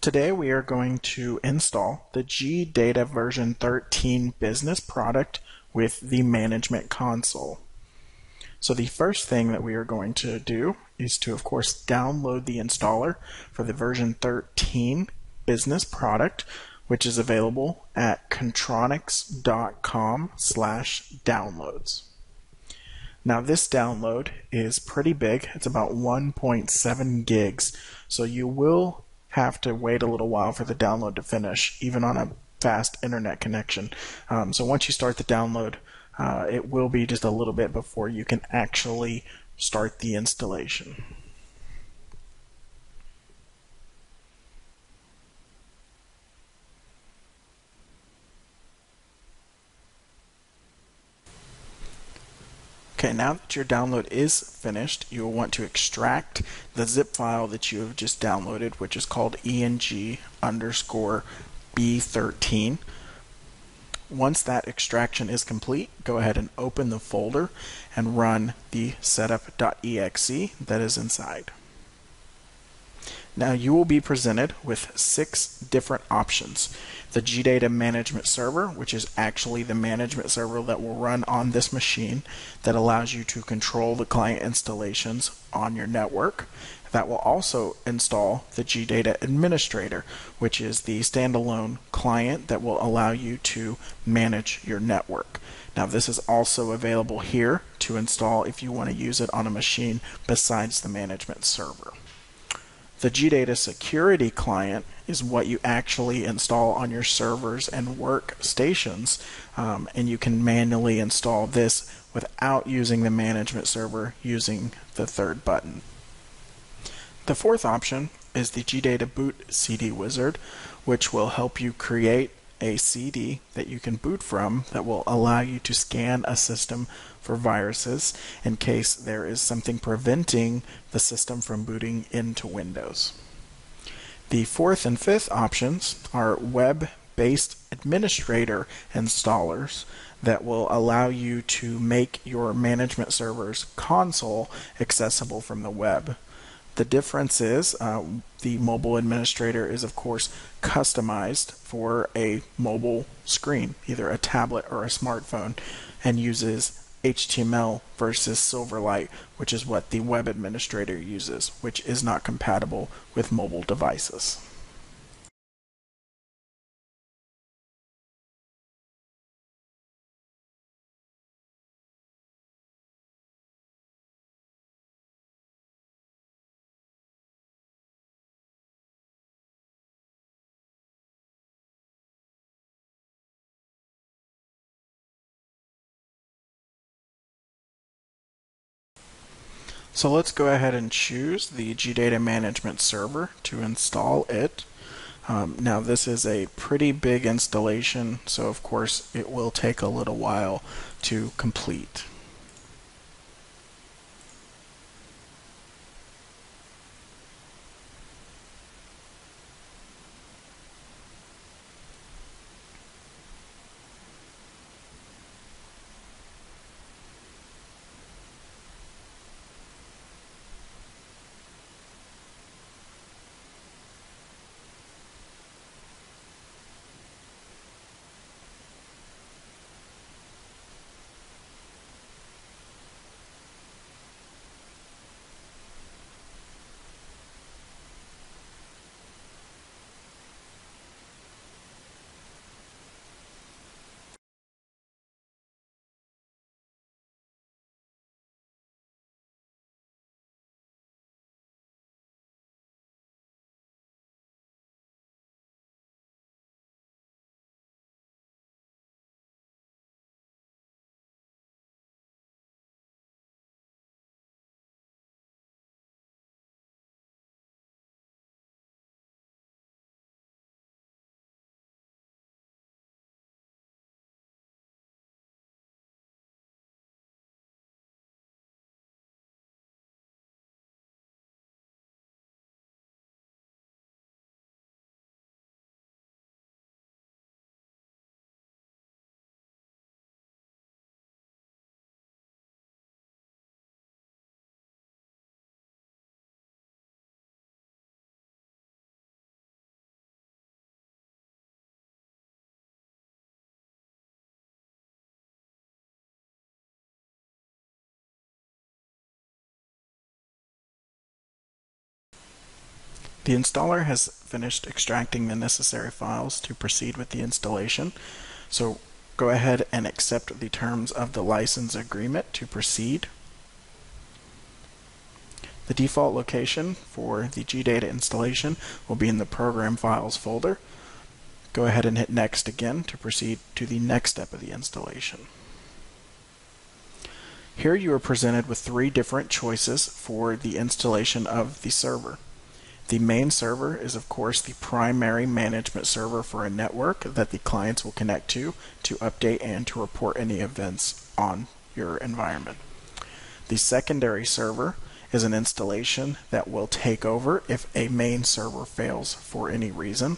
Today we are going to install the GData version 13 business product with the management console. So the first thing that we are going to do is to, of course, download the installer for the version 13 business product, which is available at contronics.com/downloads. Now this download is pretty big. It's about 1.7 gigs, so you will have to wait a little while for the download to finish, even on a fast internet connection. So once you start the download, it will be just a little bit before you can actually start the installation. Okay, now that your download is finished, you will want to extract the zip file that you have just downloaded, which is called ENG_B13. Once that extraction is complete, go ahead and open the folder and run the setup.exe that is inside. Now you will be presented with 6 different options. The GData management server, which is actually the management server that will run on this machine, that allows you to control the client installations on your network. That will also install the GData administrator, which is the standalone client that will allow you to manage your network. Now this is also available here to install if you want to use it on a machine besides the management server. The GData security client is what you actually install on your servers and workstations, and you can manually install this without using the management server using the third button. The fourth option is the GData Boot CD Wizard, which will help you create a CD that you can boot from that will allow you to scan a system for viruses in case there is something preventing the system from booting into Windows. The fourth and fifth options are web-based administrator installers that will allow you to make your management server's console accessible from the web. The difference is the mobile administrator is, of course, customized for a mobile screen, either a tablet or a smartphone, and uses HTML versus Silverlight, which is what the web administrator uses, which is not compatible with mobile devices. So let's go ahead and choose the GData Management Server to install it. Now this is a pretty big installation, so of course it will take a little while to complete. The installer has finished extracting the necessary files to proceed with the installation. So go ahead and accept the terms of the license agreement to proceed. The default location for the GData installation will be in the Program Files folder. Go ahead and hit Next again to proceed to the next step of the installation. Here you are presented with 3 different choices for the installation of the server. The main server is, of course, the primary management server for a network that the clients will connect to update and to report any events on your environment. The secondary server is an installation that will take over if a main server fails for any reason.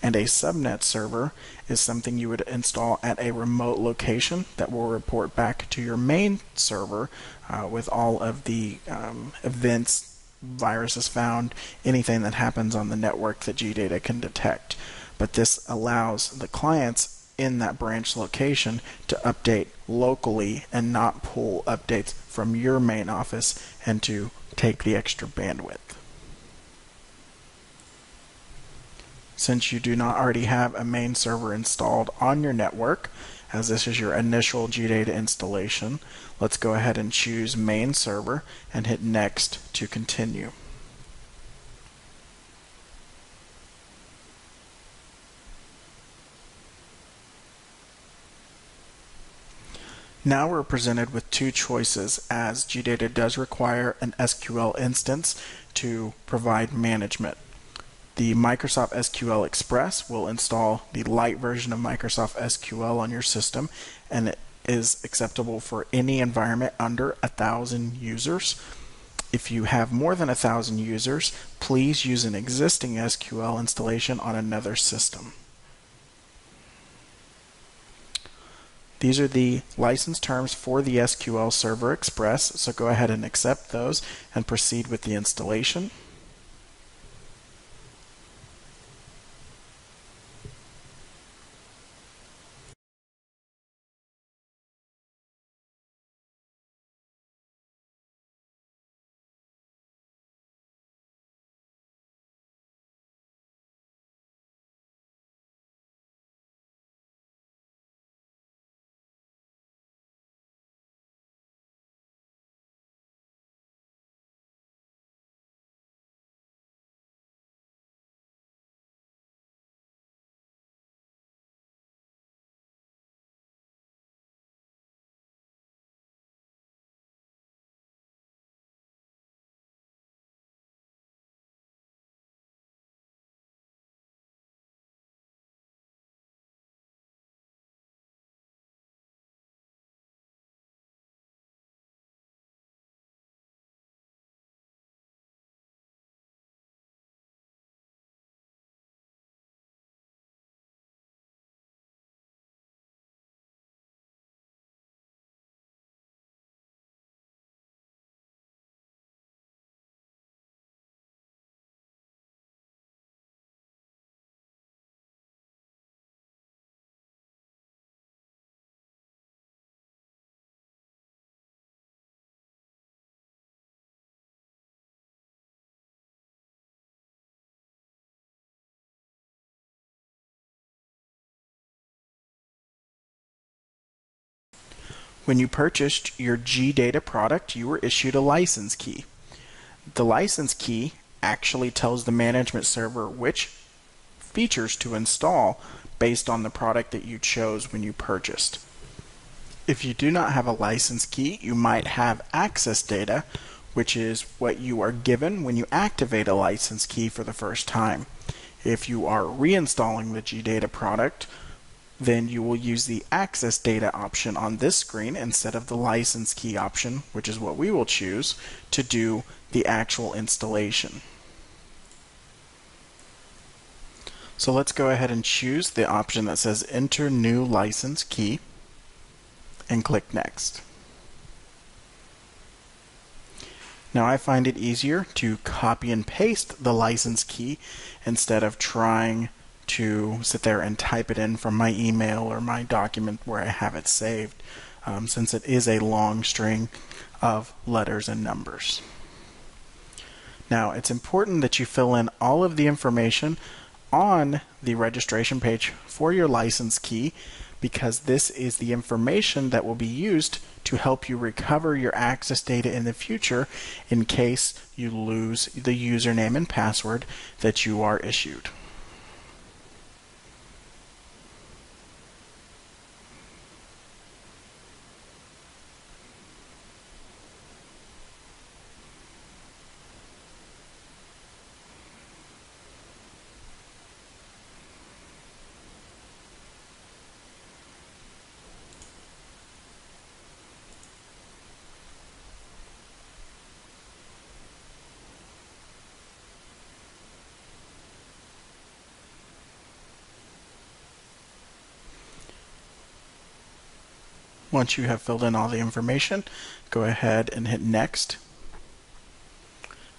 And a subnet server is something you would install at a remote location that will report back to your main server with all of the events, viruses found, anything that happens on the network that GData can detect. But this allows the clients in that branch location to update locally and not pull updates from your main office and to take the extra bandwidth. Since you do not already have a main server installed on your network, as this is your initial GData installation, let's go ahead and choose main server and hit Next to continue. Now we're presented with 2 choices, as GData does require an SQL instance to provide management. The Microsoft SQL Express will install the light version of Microsoft SQL on your system, and it is acceptable for any environment under 1,000 users. If you have more than 1,000 users, please use an existing SQL installation on another system. These are the license terms for the SQL Server Express, so go ahead and accept those and proceed with the installation. When you purchased your GData product, you were issued a license key. The license key actually tells the management server which features to install based on the product that you chose when you purchased. If you do not have a license key, you might have access data, which is what you are given when you activate a license key for the first time. If you are reinstalling the GData product, then you will use the access data option on this screen instead of the license key option, which is what we will choose to do the actual installation. So let's go ahead and choose the option that says enter new license key and click next. Now I find it easier to copy and paste the license key instead of trying to sit there and type it in from my email or my document where I have it saved, since it is a long string of letters and numbers. Now, it's important that you fill in all of the information on the registration page for your license key, because this is the information that will be used to help you recover your access data in the future in case you lose the username and password that you are issued. Once you have filled in all the information, go ahead and hit Next.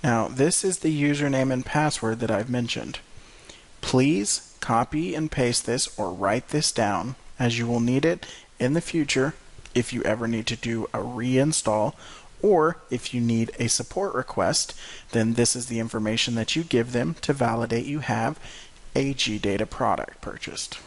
Now, this is the username and password that I've mentioned. Please copy and paste this or write this down, as you will need it in the future if you ever need to do a reinstall, or if you need a support request, then this is the information that you give them to validate you have a GData product purchased.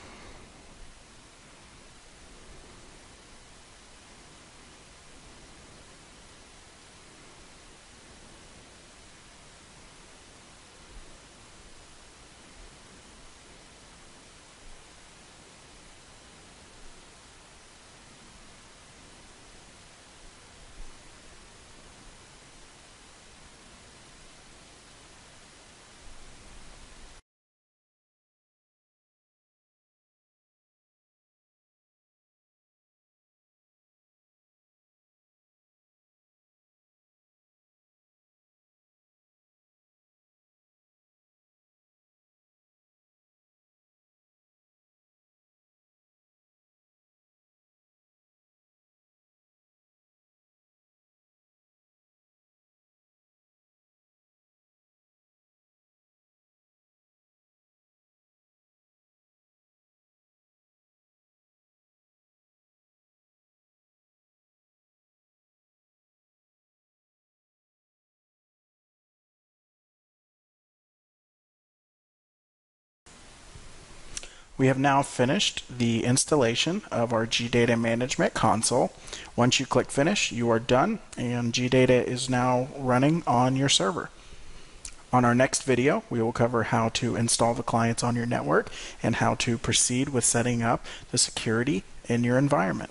We have now finished the installation of our GData Management Console. Once you click Finish, you are done, and GData is now running on your server. On our next video, we will cover how to install the clients on your network and how to proceed with setting up the security in your environment.